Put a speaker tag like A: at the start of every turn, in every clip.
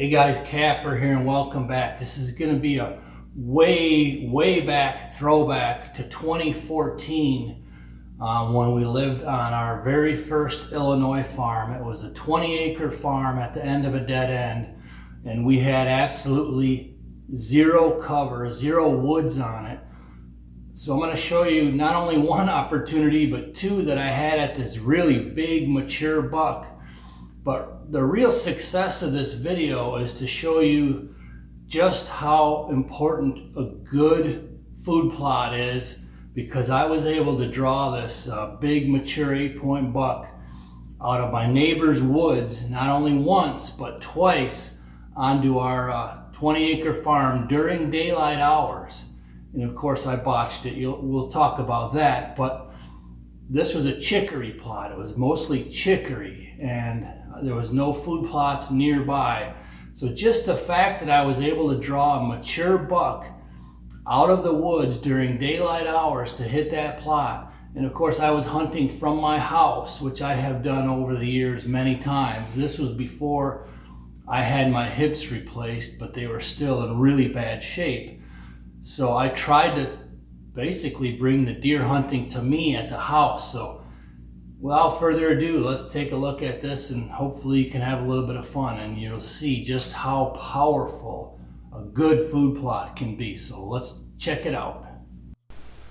A: Hey guys, Kapper here and welcome back. This is going to be a way back throwback to 2014 when we lived on our very first Illinois farm. It was a 20-acre farm at the end of a dead end, and we had absolutely zero cover, zero woods on it. So I'm going to show you not only one opportunity, but two that I had at this really big mature buck. But the real success of this video is to show you just how important a good food plot is, because I was able to draw this big mature 8-point buck out of my neighbor's woods, not only once, but twice onto our 20-acre farm during daylight hours. And of course I botched it. We'll talk about that, but this was a chicory plot. It was mostly chicory, and there was no food plots nearby. So just the fact that I was able to draw a mature buck out of the woods during daylight hours to hit that plot. And of course I was hunting from my house, which I have done over the years many times. This was before I had my hips replaced, but they were still in really bad shape. So I tried to basically bring the deer hunting to me at the house. So without further ado, let's take a look at this, and hopefully you can have a little bit of fun and you'll see just how powerful a good food plot can be. So let's check it out.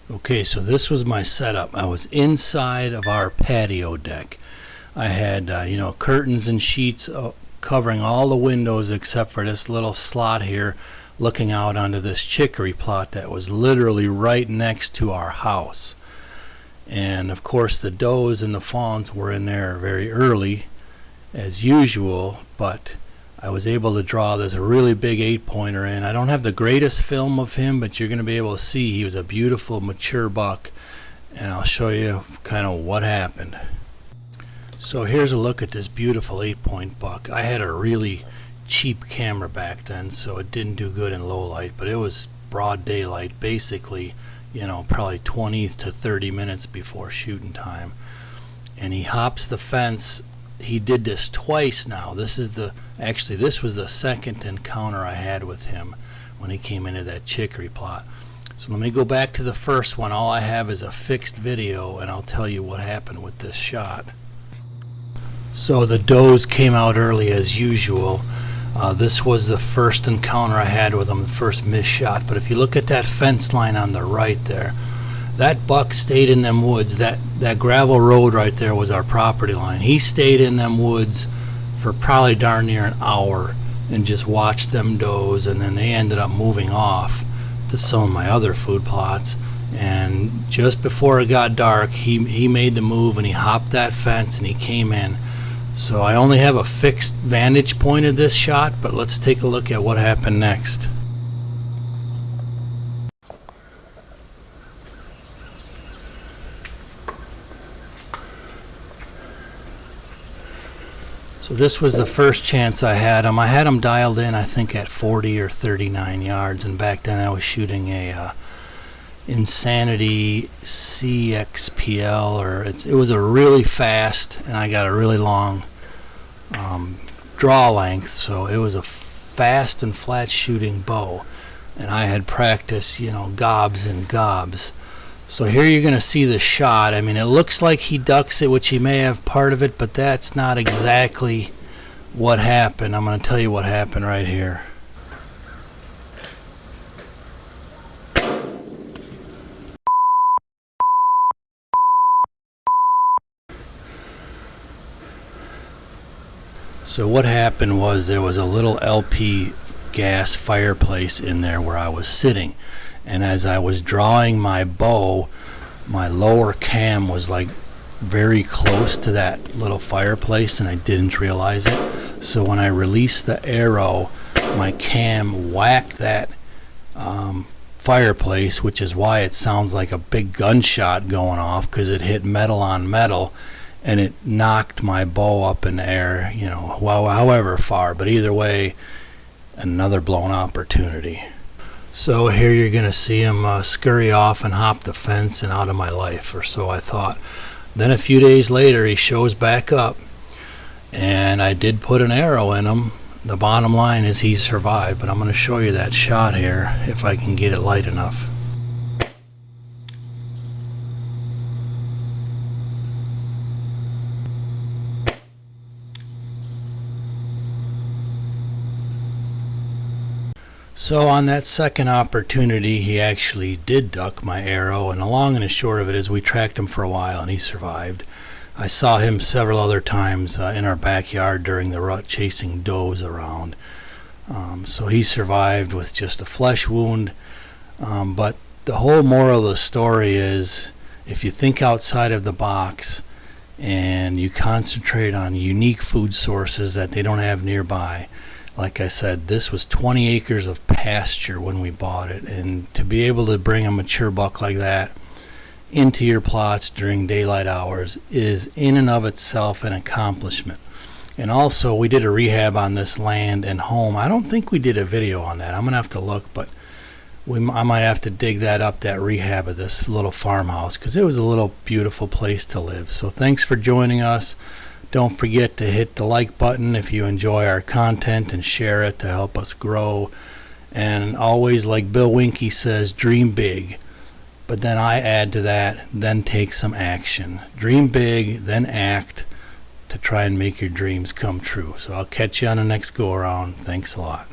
A: Okay, so this was my setup. I was inside of our patio deck. I had curtains and sheets covering all the windows except for this little slot here looking out onto this chicory plot that was literally right next to our house. And of course the does and the fawns were in there very early as usual, but I was able to draw this really big 8-pointer in. I don't have the greatest film of him, but you're going to be able to see he was a beautiful mature buck, and I'll show you kind of what happened. So here's a look at this beautiful 8-point buck. I had a really cheap camera back then, so it didn't do good in low light, but it was broad daylight, basically, probably 20 to 30 minutes before shooting time. And he hops the fence. He did this twice now. This was the second encounter I had with him when he came into that chicory plot. So let me go back to the first one. All I have is a fixed video, and I'll tell you what happened with this shot. So the does came out early as usual. This was the first encounter I had with him, the first missed shot. But if you look at that fence line on the right there, that buck stayed in them woods. That gravel road right there was our property line. He stayed in them woods for probably darn near an hour and just watched them does, and then they ended up moving off to some of my other food plots. And just before it got dark, he made the move and he hopped that fence and he came in. So I only have a fixed vantage point of this shot, but let's take a look at what happened next. So this was the first chance I had him. I had him dialed in, I think, at 40 or 39 yards, and back then I was shooting a Insanity CXPL, it was a really fast, and I got a really long draw length, so it was a fast and flat shooting bow, and I had practiced gobs and gobs. So here you're going to see the shot. I mean, it looks like he ducks it, which he may have part of it, but that's not exactly what happened. I'm going to tell you what happened right here. So what happened was there was a little LP gas fireplace in there where I was sitting, and as I was drawing my bow, my lower cam was like very close to that little fireplace, and I didn't realize it. So when I released the arrow, my cam whacked that fireplace, which is why it sounds like a big gunshot going off, because it hit metal on metal. And it knocked my bow up in the air, however far. But either way, another blown opportunity. So here you're going to see him scurry off and hop the fence and out of my life, or so I thought. Then a few days later, he shows back up, and I did put an arrow in him, the bottom line is he survived, but I'm going to show you that shot here if I can get it light enough. So on that second opportunity, he actually did duck my arrow, and the long and the short of it is we tracked him for a while and he survived. I saw him several other times in our backyard during the rut chasing does around. So he survived with just a flesh wound. But the whole moral of the story is, if you think outside of the box and you concentrate on unique food sources that they don't have nearby. Like I said, this was 20 acres of pasture when we bought it, and to be able to bring a mature buck like that into your plots during daylight hours is in and of itself an accomplishment. And also, we did a rehab on this land and home. I don't think we did a video on that. I'm gonna have to look, but I might have to dig that up, that rehab of this little farmhouse, because it was a little beautiful place to live. So thanks for joining us. Don't forget to hit the like button if you enjoy our content, and share it to help us grow. And always, like Bill Winke says, dream big. But then I add to that, then take some action. Dream big, then act to try and make your dreams come true. So I'll catch you on the next go around. Thanks a lot.